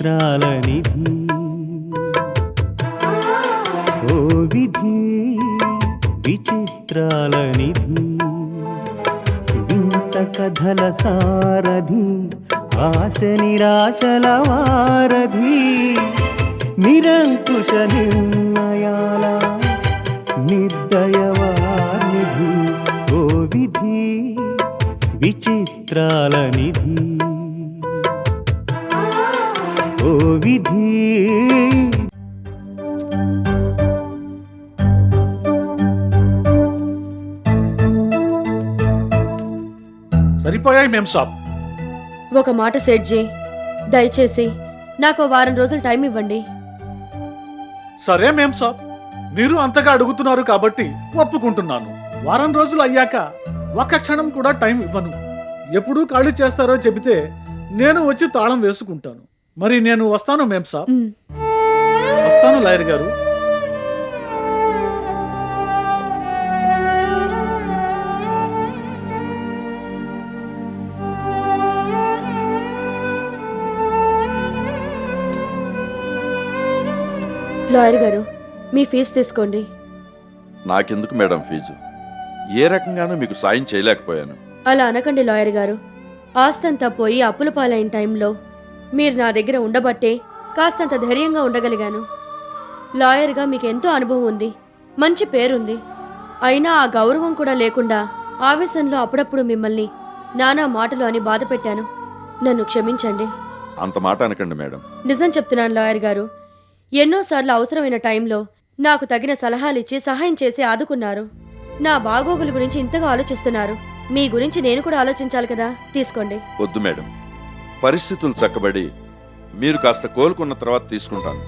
విచిత్రాల నిధి ఓ విధి విచిత్రాల నిధి వింత కథల సారథి ఆశ నిరాశల వారధి నిరంకుశ నిర్ణయాల నిర్దయవానిధి ఓ విధి విచిత్రాల నిధి ఓ విధి. సరిపోయాయి మేం సాబ్. ఒక మాట సేట్జీ, దయచేసి నాకు వారం రోజులు టైం ఇవ్వండి. సరే మేం సాబ్, మీరు అంతగా అడుగుతున్నారు కాబట్టి ఒప్పుకుంటున్నాను. వారం రోజులు అయ్యాక ఒక్క క్షణం కూడా టైం ఇవ్వను. ఎప్పుడు ఖాళీ చేస్తారో చెబితే నేను వచ్చి తాళం వేసుకుంటాను. మరి నేను వస్తాను మేం సాబ్. వస్తాను లాయర్ గారు. లాయర్ గారు, మీ ఫీజు తీసుకోండి. నాకెందుకు మేడం ఫీజు? ఏ రకంగానూ మీకు సాయం చేయలేకపోయాను. అలా అనకండి లాయర్ గారు. ఆస్తంతా పోయి అప్పుల పాలైన టైంలో మీరు నా దగ్గర ఉండబట్టే కాస్తంత ధైర్యంగా ఉండగలిగాను. లాయర్గా మీకు ఎంతో అనుభవం ఉంది, మంచి పేరుంది. అయినా ఆ గౌరవం కూడా లేకుండా ఆవేశంలో అప్పుడప్పుడు మిమ్మల్ని నానా మాటలు అని బాధ పెట్టాను. నన్ను క్షమించండి. అంత మాట అనకండి మేడం. నిజం చెప్తున్నాను లాయర్ గారు. ఎన్నోసార్లు అవసరమైన టైంలో నాకు తగిన సలహాలిచ్చి సహాయం చేసి ఆదుకున్నారు. నా బాగోగుల గురించి ఇంతగా ఆలోచిస్తున్నారు. మీ గురించి నేను కూడా ఆలోచించాలి కదా. తీసుకోండి. వద్దు మేడం, పరిస్థితులు చక్కబడి మీరు కాస్త కోలుకున్న తర్వాత తీసుకుంటాను.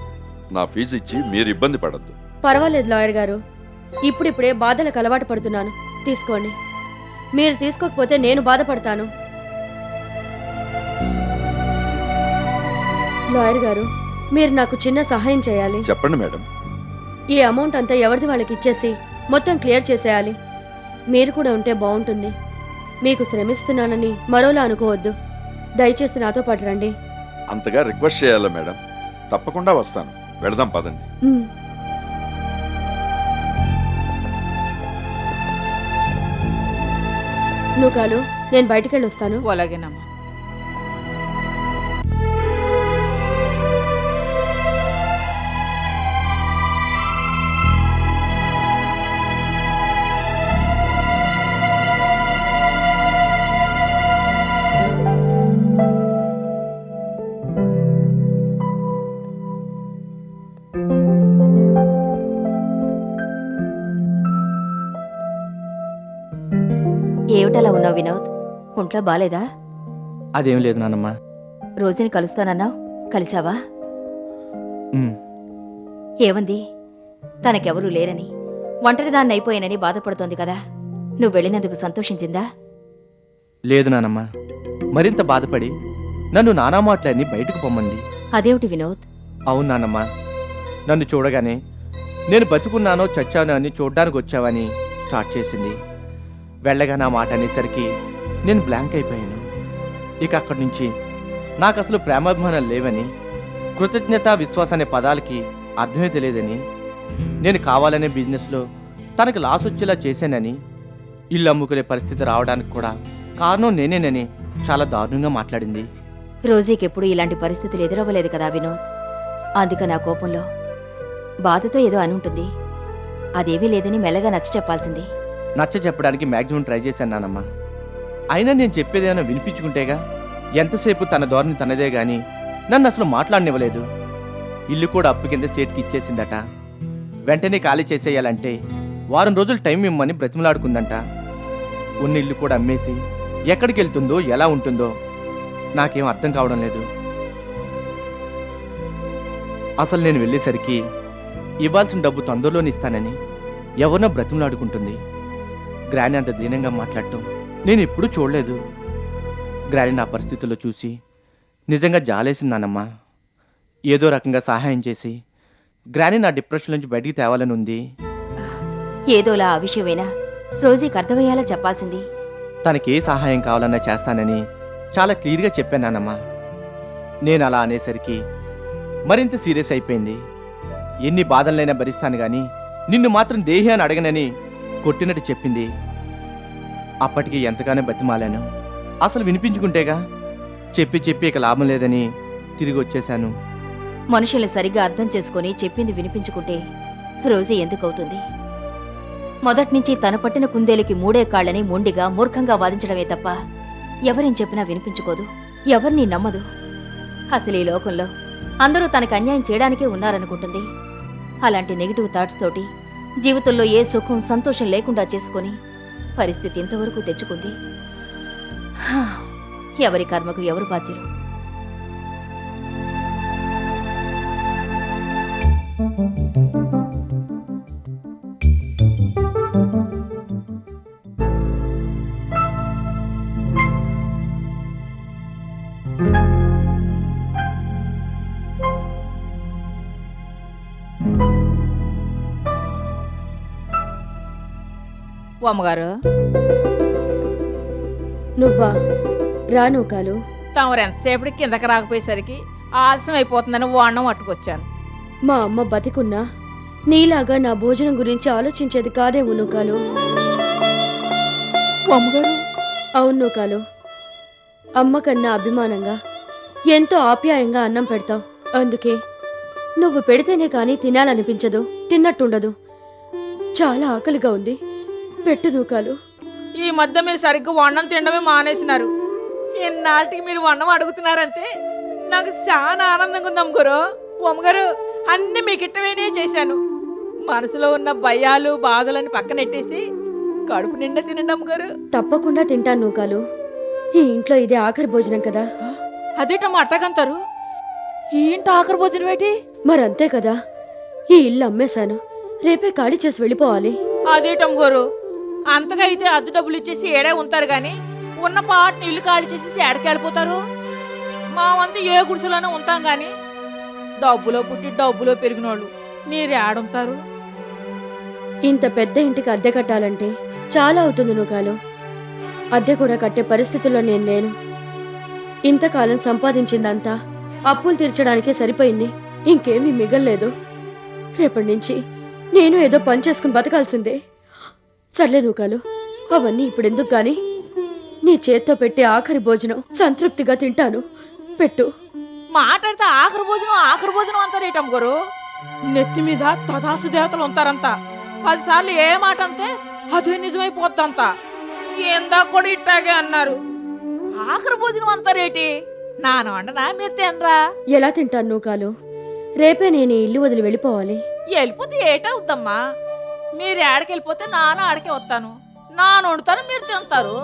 నా ఫీజు ఇచ్చి మీరు ఇబ్బంది పడద్దు. పర్వాలేదు లాయర్ గారు, ఇప్పుడిప్పుడే బాధలకు అలవాటు పడుతున్నాను. తీసుకోండి. మీరు తీసుకోకపోతే నేను బాధపడతాను. లాయర్ గారు, మీరు నాకు చిన్న సహాయం చేయాలి. చెప్పండి మేడం. ఈ అమౌంట్ అంతా ఎవరిది వాళ్ళకి ఇచ్చేసి మొత్తం క్లియర్ చేసేయాలి. మీరు కూడా ఉంటే బాగుంటుంది. మీకు శ్రమిస్తున్నానని మరోలా అనుకోవద్దు. దయచేసి నాతో పాటు రండి. అంతగా రిక్వెస్ట్ చేయాలా మేడం? తప్పకుండా వస్తాను. వెళదాం పదండి. నువ్వు కాలు, నేను బయటికెళ్ళి వస్తాను. అలాగేనమ్మా. ఏమిటలా ఉన్నావు వినోద్? ఒంట్లో బాలేదా? అదేం లేదు నాన్నమ్మ. రోజుని కలుస్తానన్నావు, కలిసావా? ఏమంది? తనకెవరూ లేరని, ఒంటరిదాన్ని అయిపోయానని బాధపడుతోంది కదా. నువ్వు వెళ్ళినందుకు సంతోషించిందా? లేదు నానమ్మ, మరింత బాధపడి నన్ను నానా మాటలన్నీ బయటకు పొమ్మంది. అదేమిటి వినోద్? అవును నానమ్మ, నన్ను చూడగానే నేను బతుకున్నానో చచ్చానో అని చూడ్డానికి వచ్చావని స్టార్ట్ చేసింది. వెళ్ళగా నా మాట అనేసరికి నేను బ్లాంక్ అయిపోయాను. ఇక అక్కడి నుంచి నాకు అసలు ప్రేమాభిమానాలు లేవని, కృతజ్ఞత విశ్వాస అనే పదాలకి అర్థమే తెలియదని, నేను కావాలనే బిజినెస్లో తనకు లాస్ వచ్చేలా చేశానని, ఇల్లు అమ్ముకునే పరిస్థితి రావడానికి కూడా కారణం నేనేనని చాలా దారుణంగా మాట్లాడింది. రోజీకెప్పుడు ఇలాంటి పరిస్థితులు ఎదురవ్వలేదు కదా వినోద్. అందుక నా కోపంలో బాధతో ఏదో అనుంటుంది. అదేవీ లేదని మెల్లగా నచ్చ చెప్పాల్సింది. నచ్చ చెప్పడానికి మ్యాక్సిమం ట్రై చేశాను నానమ్మ. అయినా నేను చెప్పేదేమైనా వినిపించుకుంటేగా. ఎంతసేపు తన ధోరణి తనదే గాని నన్ను అసలు మాట్లాడనివ్వలేదు. ఇల్లు కూడా అప్పు కింద సేట్కి ఇచ్చేసిందట. వెంటనే ఖాళీ చేసేయాలంటే వారం రోజులు టైం ఇమ్మని బ్రతిమలాడుకుందంట. ఉన్న ఇల్లు కూడా అమ్మేసి ఎక్కడికి వెళ్తుందో ఎలా ఉంటుందో నాకేం అర్థం కావడం లేదు. అసలు నేను వెళ్ళేసరికి ఇవ్వాల్సిన డబ్బు తొందరలోనే ఇస్తానని ఎవరినో బ్రతిమలాడుకుంటుంది. గ్రాని అంత దీనంగా మాట్లాడటం నేను ఎప్పుడూ చూడలేదు. గ్రాని నా పరిస్థితుల్లో చూసి నిజంగా జాలేసిందానమ్మా. ఏదో రకంగా సహాయం చేసి గ్రాని నా డిప్రెషన్ నుంచి బయటికి తేవాలని ఉంది. ఏదోలా ఆ విషయమైనా రోజీకి అర్థమయ్యేలా చెప్పాల్సింది. తనకే సహాయం కావాలన్నా చేస్తానని చాలా క్లియర్గా చెప్పానమ్మా. నేను అలా అనేసరికి మరింత సీరియస్ అయిపోయింది. ఎన్ని బాధలైనా భరిస్తాను గాని నిన్ను మాత్రం దేహి అని అడగనని కొట్టినట్టు చెప్పింది. అప్పటికి ఎంతగానో బతిమాలాను. అసలు వినిపించుకుంటేగా. చెప్పి చెప్పి ఇక లాభం లేదని తిరిగి వచ్చేశాను. మనుషుల్ని సరిగ్గా అర్థం చేసుకొని చెప్పింది వినిపించుకుంటే రోజీ ఎందుకవుతుంది? మొదట్నుంచి తన పట్టిన కుందేలికి 3 కాళ్ళని మొండిగా మూర్ఖంగా వాదించడమే తప్ప ఎవరేం చెప్పినా వినిపించుకోదు, ఎవరిని నమ్మదు. అసలు ఈ లోకంలో అందరూ తనకు అన్యాయం చేయడానికే ఉన్నారనుకుంటుంది. అలాంటి నెగిటివ్ థాట్స్ తోటి జీవితంలో ఏ సుఖం సంతోషం లేకుండా చేసుకొని పరిస్థితి ఇంతవరకు తెచ్చుకుంది. ఎవరి కర్మకు ఎవరు బాధ్యులు? ఓ అమ్మగారు, నువ్వా? రా నూకాలు. తమరు ఎంతసేపటికి కిందకి రాకపోయేసరికి ఆలస్యం అయిపోతుందని వాణ్ణం పట్టుకొచ్చాను. మా అమ్మ బతికున్నా నీలాగా నా భోజనం గురించి ఆలోచించేది కాదేమో నూకాలు. ఓ అమ్మగారు, అవును నూకాలు. అమ్మ కన్నా అభిమానంగా ఎంతో ఆప్యాయంగా అన్నం పెడతావు. అందుకే నువ్వు పెడితేనే కానీ తినాలనిపించదు, తిన్నట్టుండదు. చాలా ఆకలిగా ఉంది, పెట్టు నూకాలు. ఈ మధ్య మీరు సరిగ్గా వండం తినడమే మానేసినారు. ఎన్నాళ్ళకి మీరు వండం అడుగుతున్నారంటే నాకు చాలా ఆనందంగా ఉంది అమ్మగారు. ఓ అమ్మగారు, అన్ని మీకు ఇట్టమైనే చేశాను. మనసులో ఉన్న భయాలు బాధలని పక్కనెట్టేసి కడుపు నిండా తినండి అమ్మగారు. తప్పకుండా తింటాను నూకాలు. ఈ ఇంట్లో ఇదే ఆఖరి భోజనం కదా. అదేటమ్మా అట్టగంటారు? ఈ ఇంటి ఆఖరి భోజనం ఏంటి? మరంతే కదా. ఈ ఇల్లు అమ్మేశాను, రేపే ఖాళీ చేసి వెళ్ళిపోవాలి. అదేటమ్మగారు, అంతగా అయితే అద్దె డబ్బులు ఇచ్చేసి ఏడే ఉంటారు గాని ఉన్న పాటని ఇల్లు ఖాళీ చేసేసి ఏడకి వెళ్ళిపోతారు. మా వంతు ఏ గుడిసెలోనే ఉంటాం గాని డబ్బులో పుట్టి డబ్బులో పెరిగినోళ్ళు మీరు ఏడుంటారు? ఇంత పెద్ద ఇంటికి అద్దె కట్టాలంటే చాలా అవుతుంది నూకాలు. అద్దె కూడా కట్టే పరిస్థితుల్లో నేను లేను. ఇంతకాలం సంపాదించిందంతా అప్పులు తీర్చడానికే సరిపోయింది. ఇంకేమీ మిగల్లేదు. రేపటి నుంచి నేను ఏదో పని చేసుకుని బతకాల్సిందే. సర్లే నూకాలు, అవన్నీ ఇప్పుడెందుకు గాని నీ చేత్తో పెట్టే ఆఖరి భోజనం సంతృప్తిగా తింటాను. పెట్టు. మాట్లాడితే ఆఖరి భోజనం అంటారేటమ్మ గారు? నెత్తి మీద తదాసు దేవతలు ఉంటారంతా. 10 సార్లు ఏ మాట అంటే అదే నిజమైపోద్దంతా. ఏందా కూడా ఇట్టాగే అన్నారు. ఆఖరి భోజనం అంటారేటి? నాన్న వండనా మీరు తినరా? ఎలా తింటాను నూకాలు? రేపే నేను ఈ ఇల్లు వదిలి వెళ్ళిపోవాలి. వెళ్ళిపోతే ఏటవుద్దమ్మా? మీరు ఏడకి వెళ్ళిపోతే నాన్న ఆడికే వస్తాను. నాన్న వండుతాను, మీరు తింటారు.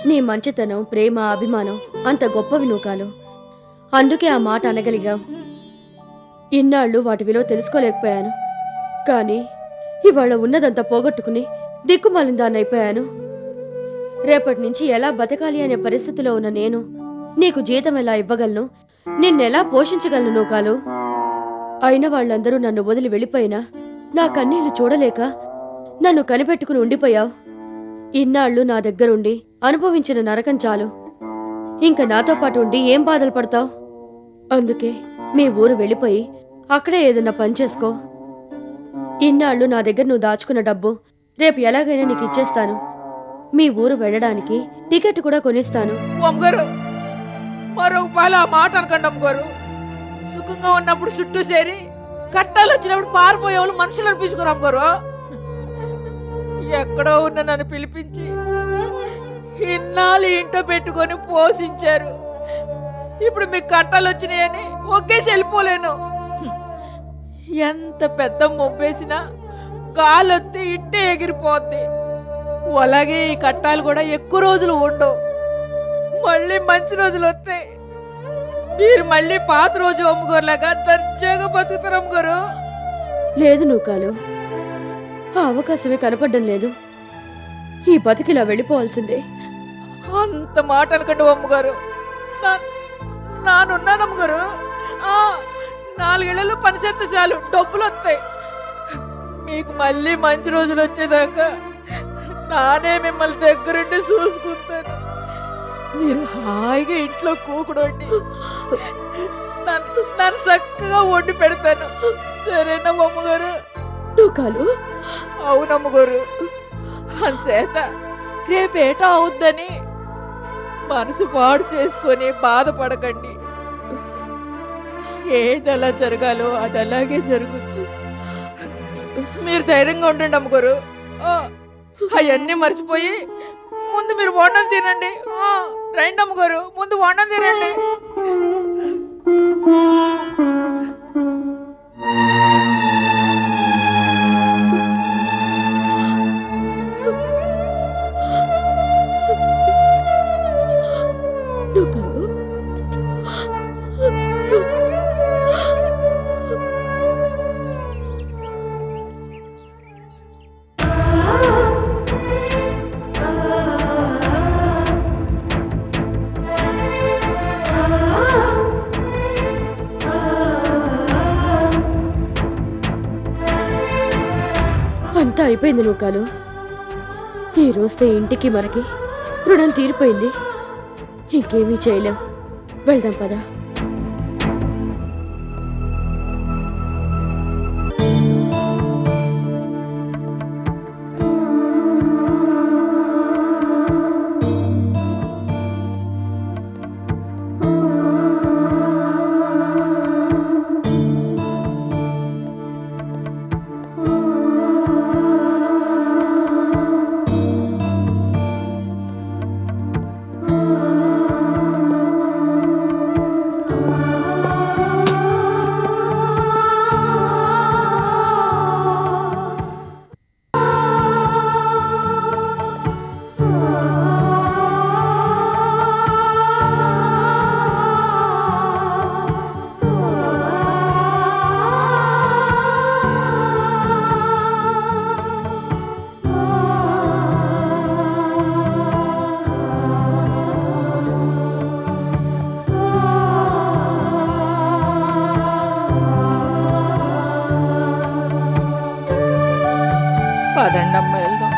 నీ మంచితనం, ప్రేమ, అభిమానం అంత గొప్పవి నూకాలు. అందుకే ఆ మాట అనగలిగావు. ఇన్నాళ్ళు వాటి విలువ తెలుసుకోలేకపోయాను. కానీ ఇవాళ ఉన్నదంతా పోగొట్టుకుని దిక్కుమాలిన దాన్ని అయిపోయాను. రేపటి నుంచి ఎలా బతకాలి అనే పరిస్థితిలో ఉన్న నేను నీకు జీతం ఎలా ఇవ్వగలను, నిన్నెలా పోషించగలను నూకాలు? అయిన వాళ్ళందరూ నన్ను వదిలి వెళ్ళిపోయినా నా కన్నీళ్లు చూడలేక నన్ను కనిపెట్టుకుని ఉండిపోయావు. ఇన్నాళ్ళు నా దగ్గరుండి అనుభవించిన నరకం చాలు. ఇంక నాతో పాటు ఉండి ఏం బాధలు పడతావు? అందుకే మీ ఊరు వెళ్ళిపోయి అక్కడే ఏదన్నా పని చేసుకో. ఇన్నాళ్ళు నా దగ్గర నువ్వు దాచుకున్న డబ్బు రేపు ఎలాగైనా నీకు ఇచ్చేస్తాను. మీ ఊరు వెళ్ళడానికి టికెట్ కూడా కొనిస్తాను. అమ్మగారు, మరో పాలు ఆ మాట అనకండి అమ్మగారు. సుఖంగా ఉన్నప్పుడు చుట్టూ చేరి కట్టాలు వచ్చినప్పుడు పారిపోయే వాళ్ళు మనుషులు అనిపించుకోరు అమ్మగారు. ఎక్కడో ఉన్న నన్ను పిలిపించి ఇన్నాళ్ళు ఇంట్లో పెట్టుకొని పోషించారు. ఇప్పుడు మీకు కట్టాలు వచ్చినాయని ఒకేసి వెళ్ళిపోలేను. ఎంత పెద్ద మొబ్బేసినా గాలొత్తే ఇట్టే ఎగిరిపోద్ది. అలాగే ఈ కట్టాలు కూడా ఎక్కువ రోజులు ఉండవు. మళ్ళీ మంచి రోజులు వస్తాయి. మీరు మళ్ళీ పాత రోజు అమ్మగారులాగా దర్జాగా బతుకుతారు అమ్మగారు. లేదు నూకాలు, ఆ అవకాశమే కనపడడం లేదు. ఈ బతికిలా వెళ్ళిపోవాల్సిందే. అంత మాట అనకండి అమ్మగారు. నానున్నానమ్మగారు. 4 ఏళ్లలో పని చేస్తే చాలు, డబ్బులు వస్తాయి. మీకు మళ్ళీ మంచి రోజులు వచ్చేదాకా నానే మిమ్మల్ని దగ్గరుండి చూసుకుంటాను. మీరు హాయిగా ఇంట్లో కూకుడండి. నన్ను చక్కగా వండి పెడతాను. సరేనా అమ్మగారు? నూకాలు అవునమ్మగారు. అంచేత రేపేట అవుద్దని మనసు పాడు చేసుకొని బాధపడకండి. ఏది ఎలా జరగాలో అది అలాగే జరుగుతుంది. మీరు ధైర్యంగా ఉండండి అమ్మగారు. అవన్నీ మర్చిపోయి ముందు మీరు వండం తినండి. రండి అమ్మగారు, ముందు వండం తినండి. నూకాలు అంతా అయిపోయింది నూకాలు. ఈ రోజుతో ఇంటికి మనకి రుణం తీరిపోయింది. ఇంకేమీ చేయలేం. వెళ్దాం పదా. పదండి అమ్మ వెళ్దాం.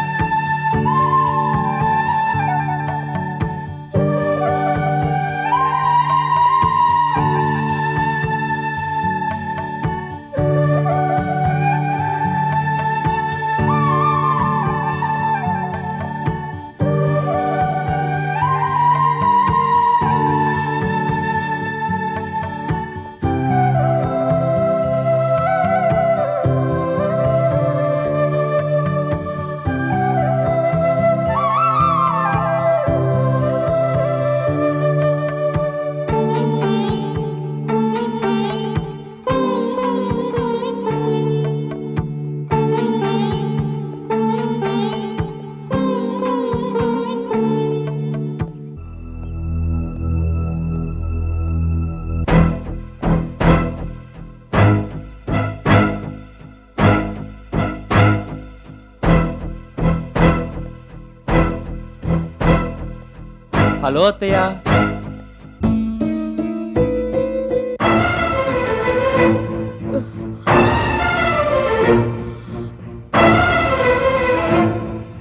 హలో అత్తయ్య.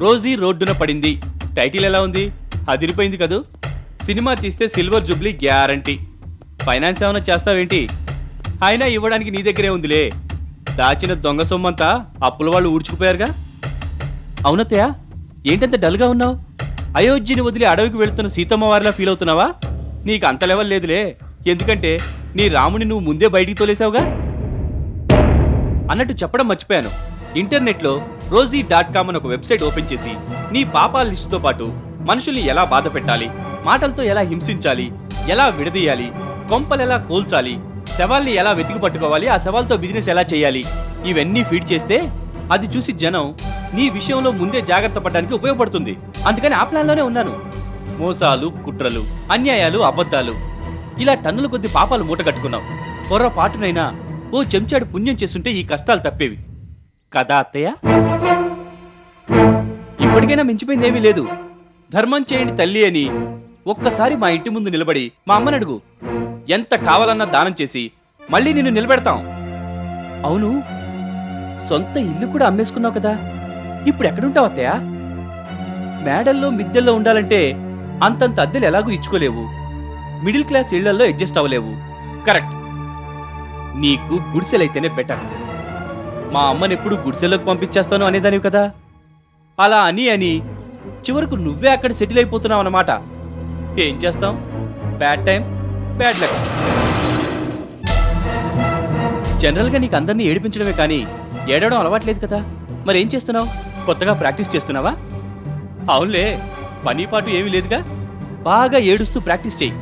రోజీ రోడ్డున పడింది టైటిల్ ఎలా ఉంది? అదిరిపోయింది కదూ. సినిమా తీస్తే సిల్వర్ జూబ్లీ గ్యారంటీ. ఫైనాన్స్ ఏమైనా చేస్తావేంటి? అయినా ఇవ్వడానికి నీ దగ్గరే ఉందిలే. దాచిన దొంగ సొమ్మంతా అప్పుల వాళ్ళు ఊడ్చుకుపోయారుగా. అవునత్తయ్య, ఏంటంత డల్గా ఉన్నావు? అయోధ్యని వదిలి అడవికి వెళుతున్న సీతమ్మ వారిలా ఫీల్ అవుతున్నావా? నీకు అంత లెవెల్ లేదులే. ఎందుకంటే నీ రాముని నువ్వు ముందే బయటికి తోలేసావుగా. అన్నట్టు చెప్పడం మర్చిపోయాను. ఇంటర్నెట్లో రోజీ.com అని ఒక వెబ్సైట్ ఓపెన్ చేసి నీ పాపాల లిస్టుతో పాటు మనుషుల్ని ఎలా బాధ పెట్టాలి, మాటలతో ఎలా హింసించాలి, ఎలా విడదీయాలి, కొంపలు ఎలా కోల్చాలి, శవాల్ని ఎలా వెతికి పట్టుకోవాలి, ఆ శవాలతో బిజినెస్ ఎలా చేయాలి, ఇవన్నీ ఫీడ్ చేస్తే అది చూసి జనం నీ విషయంలో ముందే జాగ్రత్త పడడానికి ఉపయోగపడుతుంది. అందుకని ఆ ప్లాన్లోనే ఉన్నాను. మోసాలు, కుట్రలు, అన్యాయాలు, అబద్ధాలు, ఇలా టన్నుల కొద్ది పాపాలు మూటగట్టుకున్నావు. పొర్రపాటునైనా ఓ చెంచాడు పుణ్యం చేస్తుంటే ఈ కష్టాలు తప్పేవి కదా అత్తయ్య. ఇప్పటికైనా మించిపోయింది ఏమీ లేదు. ధర్మం చేయండి తల్లి అని ఒక్కసారి మా ఇంటి ముందు నిలబడి మా అమ్మని అడుగు. ఎంత కావాలన్నా దానం చేసి మళ్ళీ నిన్ను నిలబెడతాం. అవును, సొంత ఇల్లు కూడా అమ్మేసుకున్నావు కదా, ఇప్పుడు ఎక్కడుంటావు అత్తయ్య? మేడల్లో మిద్దెల్లో ఉండాలంటే అంతంత అద్దెలు ఎలాగూ ఇచ్చుకోలేవు. మిడిల్ క్లాస్ ఇళ్లల్లో అడ్జస్ట్ అవ్వలేవు. కరెక్ట్. నీకు గుడిసెలైతేనే బెటర్. మా అమ్మని ఎప్పుడు గుడిసెలోకి పంపించేస్తాను అనేదానివి కదా. అలా అని చివరకు నువ్వే అక్కడ సెటిల్ అయిపోతున్నావు అన్నమాట. ఏం చేస్తాం? Bad time bad luck. జనరల్గా నీకు అందరినీ ఏడిపించడమే కానీ ఏడవడం అలవాట్లేదు కదా. మరేం చేస్తున్నావు? కొత్తగా ప్రాక్టీస్ చేస్తున్నావా? అవునులే, పని పాటు ఏమీ లేదుగా. బాగా ఏడుస్తూ ప్రాక్టీస్ చేయి.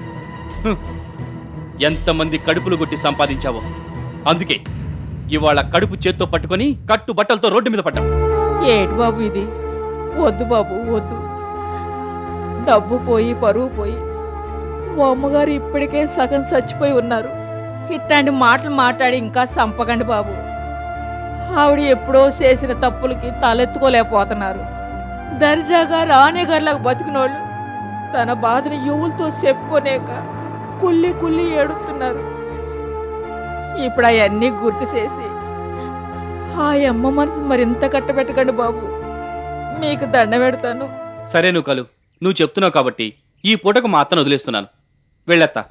ఎంతమంది కడుపులు కొట్టి సంపాదించావో. అందుకే ఇవాళ కడుపు చేత్తో పట్టుకొని కట్టు బట్టలతో రోడ్డు మీద పడ్డాం. ఏటి బాబు ఇది? వద్దు బాబు వద్దు. డబ్బు పోయి పరువు పోయి మా అమ్మగారు ఇప్పటికే సగం చచ్చిపోయి ఉన్నారు. ఇట్లాంటి మాటలు మాట్లాడి ఇంకా సంపకండి బాబు. ఆవిడ ఎప్పుడో చేసిన తప్పులకి తలెత్తుకోలేకపోతున్నారు. దర్జాగా రాణిగారులకు బతికినోళ్ళు తన బాధను యువులతో చెప్పుకోలేక కుల్లి కుల్లి ఏడుతున్నారు. ఇప్పుడు అవన్నీ గుర్తు చేసి ఆ అమ్మ మనసు మరింత కట్టబెట్టకండి బాబు. మీకు దండ పెడతాను. సరే నువ్వు కలు, నువ్వు చెప్తున్నావు కాబట్టి ఈ పూటకు మా అత్తను వదిలేస్తున్నాను. వెళ్ళత్తా.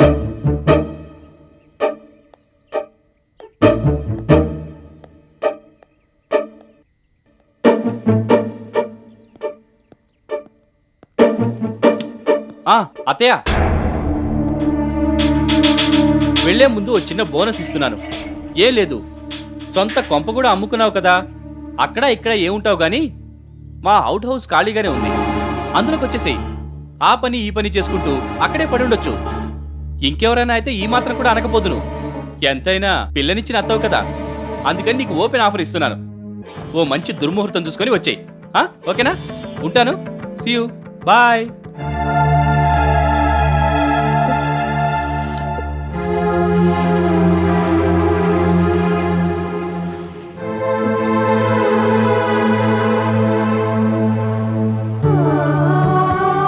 అత్తయ్య, వెళ్లే ముందు ఓ చిన్న బోనస్ ఇస్తున్నాను. ఏం లేదు, సొంత కొంప కూడా అమ్ముకున్నావు కదా, అక్కడ ఇక్కడ ఏముంటావు గాని మా అవుట్ హౌస్ ఖాళీగానే ఉంది. అందులోకి వచ్చేసేయి. ఆ పని ఈ పని చేసుకుంటూ అక్కడే పడి ఉండొచ్చు. ఇంకెవరైనా అయితే ఈ మాత్రం కూడా అనకపోదును. ఎంతైనా పిల్లనిచ్చిన అత్తవు కదా, అందుకని నీకు ఓపెన్ ఆఫర్ ఇస్తున్నాను. ఓ మంచి దుర్ముహూర్తం చూసుకొని వచ్చేయి. ఓకేనా? ఉంటాను. See you. బాయ్.